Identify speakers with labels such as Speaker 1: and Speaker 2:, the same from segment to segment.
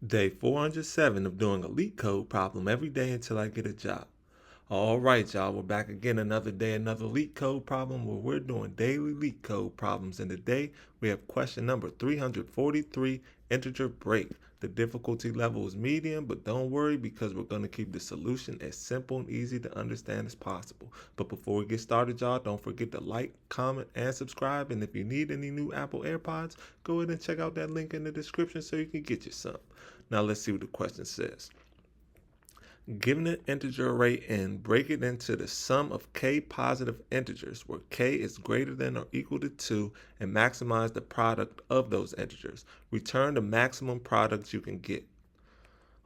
Speaker 1: Day 407 of doing a LeetCode problem every day until I get a job. All right, y'all, we're back again another day, another LeetCode problem where we're doing daily LeetCode problems. And today we have question number 343, integer break. The difficulty level is medium, but don't worry because we're going to keep the solution as simple and easy to understand as possible. But before we get started, y'all, don't forget to like, comment, and subscribe. And if you need any new Apple AirPods, go ahead and check out that link in the description so you can get you some. Now let's see what the question says. Given an integer array n, break it into the sum of k positive integers where k is greater than or equal to 2 and maximize the product of those integers. Return the maximum product you can get.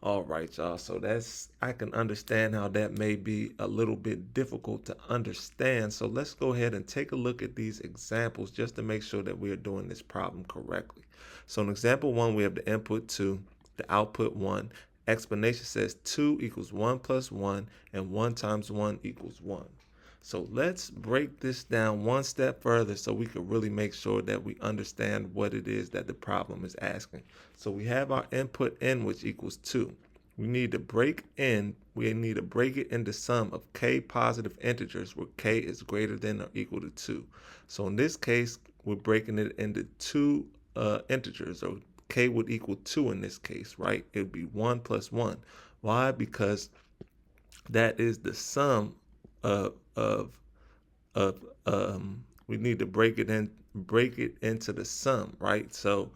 Speaker 1: All right, y'all, so I can understand how that may be a little bit difficult to understand. So let's go ahead and take a look at these examples just to make sure that we are doing this problem correctly. So in example 1, we have the input 2, the output 1. Explanation says 2 equals 1 plus 1, and 1 times 1 equals 1. So let's break this down one step further so we can really make sure that we understand what it is that the problem is asking. So we have our input n, which equals 2. We need to break it into sum of k positive integers where k is greater than or equal to 2. So in this case, we're breaking it into two integers, or k would equal 2 in this case, right? It would be 1 plus 1. Why? Because that is the sum of we need to break it into the sum, right? So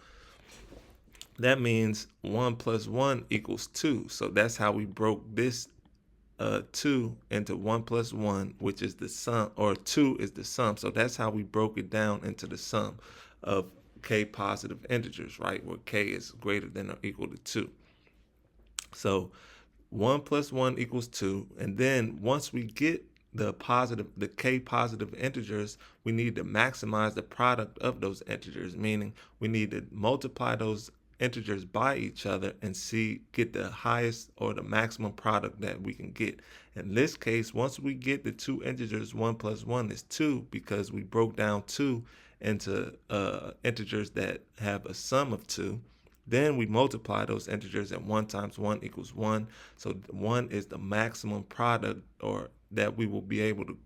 Speaker 1: that means 1 plus 1 equals 2. So that's how we broke this 2 into 1 plus 1, which is the sum, or 2 is the sum. So that's how we broke it down into the sum of k positive integers, right? Where k is greater than or equal to 2. So 1 plus 1 equals 2. And then once we get the k positive integers, we need to maximize the product of those integers, meaning we need to multiply those integers by each other and get the highest or the maximum product that we can get. In this case, once we get the two integers, 1 plus 1 is 2, because we broke down 2 into integers that have a sum of 2. Then we multiply those integers, and 1 times 1 equals 1. So 1 is the maximum product, or that we will be able to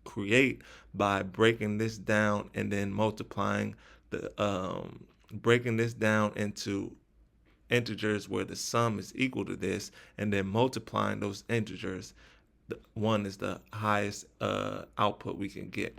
Speaker 1: create by breaking this down and then multiplying breaking this down into integers where the sum is equal to this, and then multiplying those integers. 1 is the highest output we can get.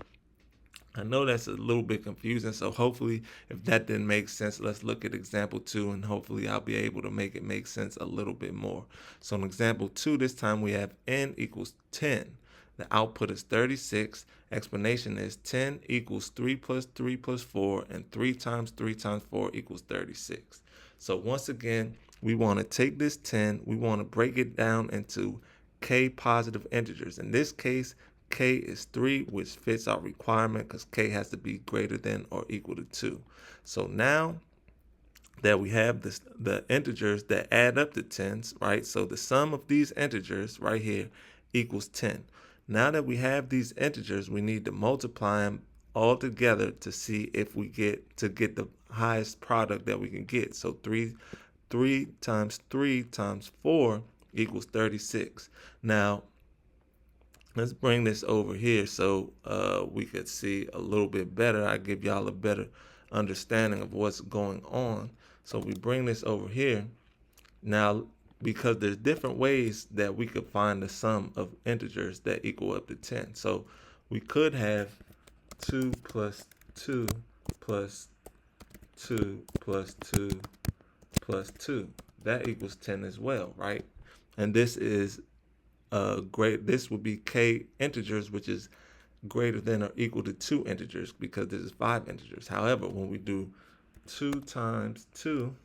Speaker 1: I know that's a little bit confusing, so hopefully if that didn't make sense, let's look at example 2, and hopefully I'll be able to make it make sense a little bit more. So in example 2, this time we have n equals 10. The output is 36. Explanation is 10 equals 3 plus 3 plus 4, and 3 times 3 times 4 equals 36. So once again, we want to take this 10, we want to break it down into k positive integers. In this case, k is 3, which fits our requirement because k has to be greater than or equal to 2. So now that we have the integers that add up to 10s, right? So the sum of these integers right here equals 10. Now that we have these integers, we need to multiply them all together to see if we get the highest product that we can get. So 3 times 3 times 4 equals 36. Now let's bring this over here so we could see a little bit better. I give y'all a better understanding of what's going on. So we bring this over here. Now, because there's different ways that we could find the sum of integers that equal up to 10. So we could have 2 plus 2 plus 2 plus 2 plus 2. That equals 10 as well, right? And this is this would be k integers, which is greater than or equal to 2 integers, because this is 5 integers. However, when we do 2 times 2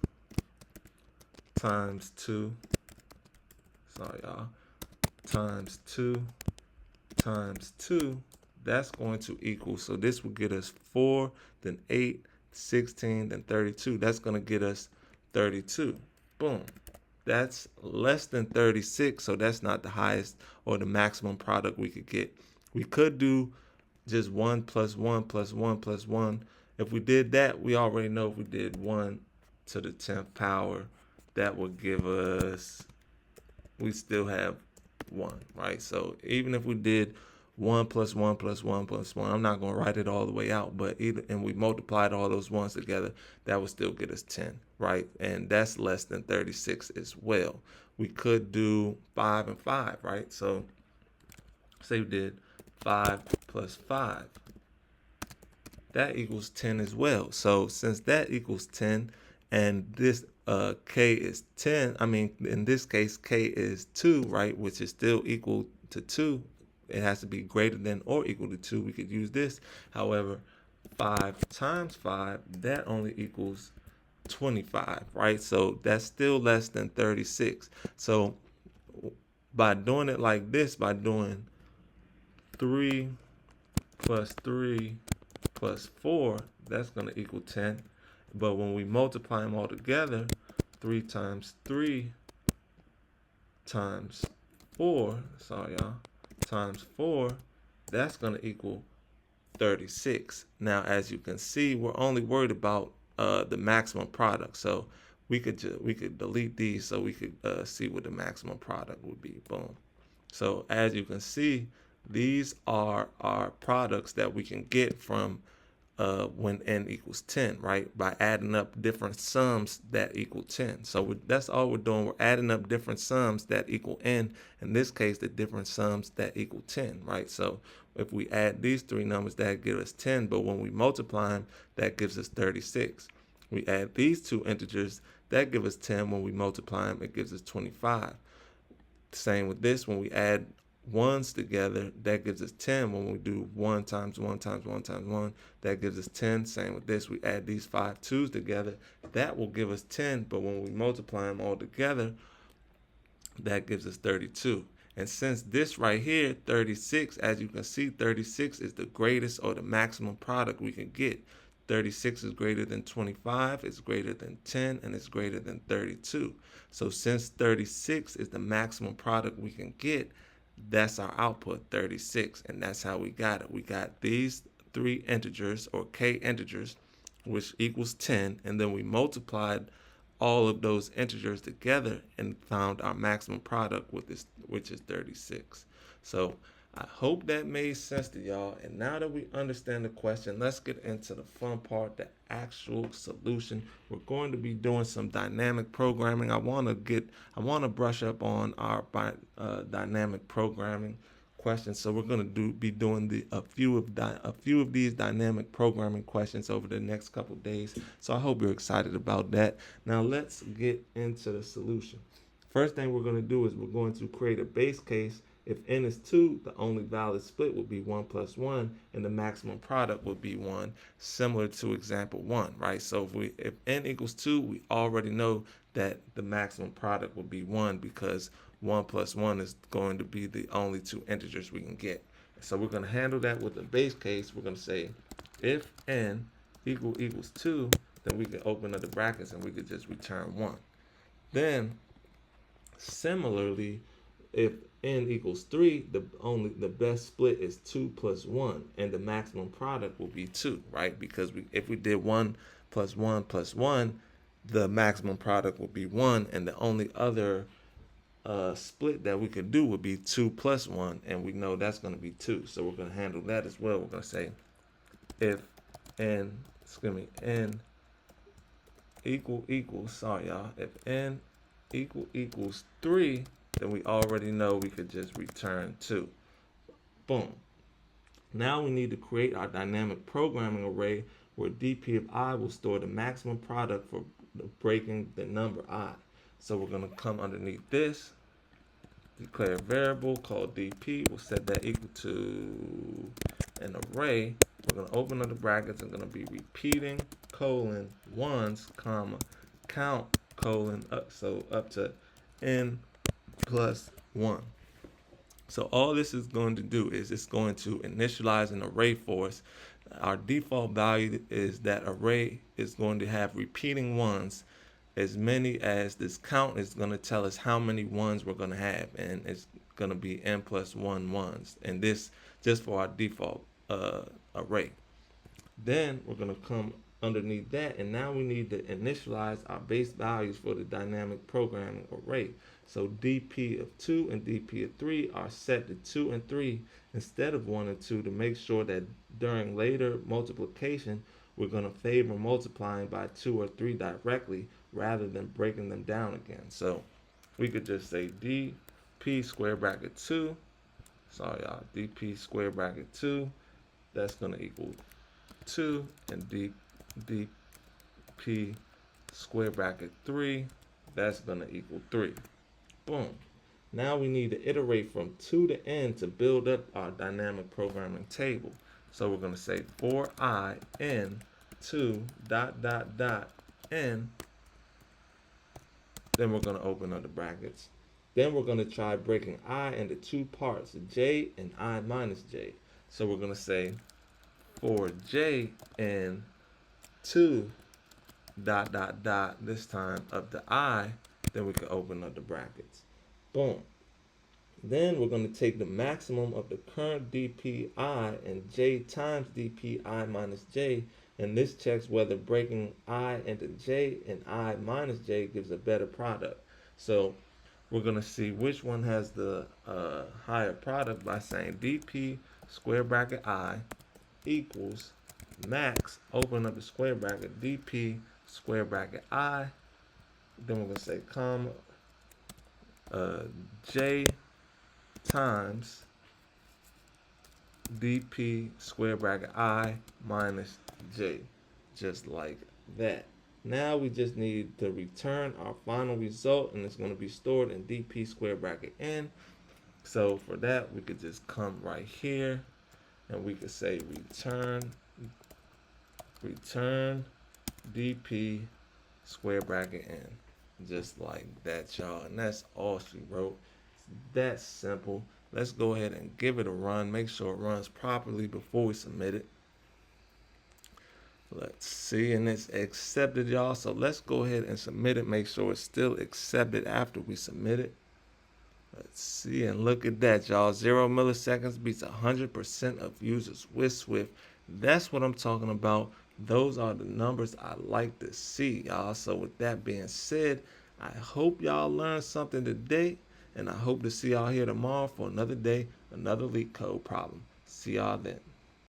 Speaker 1: times 2, sorry y'all, times 2 times 2, that's going to equal, so this will get us 4, then 8, 16, then 32. That's going to get us 32. Boom. That's less than 36, so that's not the highest or the maximum product we could get. We could do just 1 plus 1 plus 1 plus 1. If we did that, we already know if we did 1 to the 10th power that would give us, we still have 1, right? So even if we did 1 plus 1 plus 1 plus 1, I'm not going to write it all the way out, but either, and we multiplied all those ones together, that would still get us 10, right? And that's less than 36 as well. We could do 5 and 5, right? So say we did 5 plus 5, that equals 10 as well. So since that equals 10 and this k is 10, I mean, in this case, k is 2, right, which is still equal to 2. It has to be greater than or equal to 2. We could use this. However, 5 times 5, that only equals 25, right? So that's still less than 36. So by doing it like this, by doing 3 plus 3 plus 4, that's going to equal 10. But when we multiply them all together, 3 times 3 times 4, sorry y'all, times 4, that's going to equal 36. Now, as you can see, we're only worried about the maximum product. So we could delete these so we could see what the maximum product would be. Boom. So as you can see, these are our products that we can get from when n equals 10, right? By adding up different sums that equal 10. So that's all we're doing. We're adding up different sums that equal n. In this case, the different sums that equal 10, right? So if we add these three numbers, that gives us 10. But when we multiply them, that gives us 36. We add these two integers, that gives us 10. When we multiply them, it gives us 25. Same with this. When we add ones together, that gives us 10. When we do 1 times 1 times 1 times 1, that gives us 10. Same with this. We add these 5 2's together, that will give us 10. But when we multiply them all together, that gives us 32. And since this right here, 36, as you can see, 36 is the greatest or the maximum product we can get. 36 is greater than 25, it's greater than 10, and it's greater than 32. So since 36 is the maximum product we can get, that's our output, 36, and that's how we got it. We got these three integers, or k integers, which equals 10, and then we multiplied all of those integers together and found our maximum product with this, which is 36. So I hope that made sense to y'all. And now that we understand the question, let's get into the fun part, the actual solution. We're going to be doing some dynamic programming. I want to brush up on our dynamic programming questions. So we're going to be doing a few of these dynamic programming questions over the next couple of days. So I hope you're excited about that. Now let's get into the solution. First thing we're going to do is we're going to create a base case. If n is 2, the only valid split would be 1 plus 1, and the maximum product would be 1, similar to example 1, right? So if n equals 2, we already know that the maximum product would be 1 because 1 plus 1 is going to be the only two integers we can get. So we're going to handle that with the base case. We're going to say if n equals 2, then we can open up the brackets and we could just return 1. Then, similarly, if n equals 3, the best split is 2 plus 1, and the maximum product will be 2, right? Because if we did 1 plus 1 plus 1, the maximum product would be 1, and the only other split that we could do would be 2 plus 1, and we know that's going to be 2. So we're going to handle that as well. We're going to say if n if n equals 3, then we already know we could just return 2. Boom. Now we need to create our dynamic programming array where dp of I will store the maximum product for breaking the number I. So we're going to come underneath this, declare a variable called dp. We'll set that equal to an array. We're going to open up the brackets and going to be repeating ones, comma, count up to n plus 1. So all this is going to do is it's going to initialize an array for us. Our default value is that array is going to have repeating ones, as many as this count is going to tell us how many ones we're going to have, and it's going to be n plus 1 ones, and this just for our default array. Then we're going to come underneath that, and now we need to initialize our base values for the dynamic programming array. So dp of 2 and dp of 3 are set to 2 and 3 instead of 1 and 2 to make sure that during later multiplication we're going to favor multiplying by 2 or 3 directly rather than breaking them down again. So we could just say dp square bracket 2, sorry y'all, dp square bracket 2, that's going to equal 2, and dp square bracket 3, that's going to equal 3. Boom. Now we need to iterate from 2 to n to build up our dynamic programming table. So we're going to say for I n 2 ... n, then we're going to open up the brackets. Then we're going to try breaking I into two parts, j and I minus j. So we're going to say for j n 2 ... this time up to I, then we can open up the brackets. Boom. Then we're going to take the maximum of the current dpi and j times dpi minus j, and this checks whether breaking I into j and I minus j gives a better product. So we're going to see which one has the higher product by saying dp square bracket I equals max, open up the square bracket, dp square bracket I, then we're going to say comma j times dp square bracket I minus j, just like that. Now we just need to return our final result, and it's going to be stored in dp square bracket n. So for that, we could just come right here and we could say return dp square bracket n, just like that, y'all. And that's all she wrote. That's simple. Let's go ahead and give it a run. Make sure it runs properly before we submit it. Let's see, and it's accepted, y'all. So let's go ahead and submit it. Make sure it's still accepted after we submit it. Let's see, and look at that, y'all. 0 milliseconds beats 100% of users with Swift. That's what I'm talking about. Those are the numbers I like to see, y'all. So with that being said, I hope y'all learned something today, and I hope to see y'all here tomorrow for another day, another LeetCode problem. See y'all then.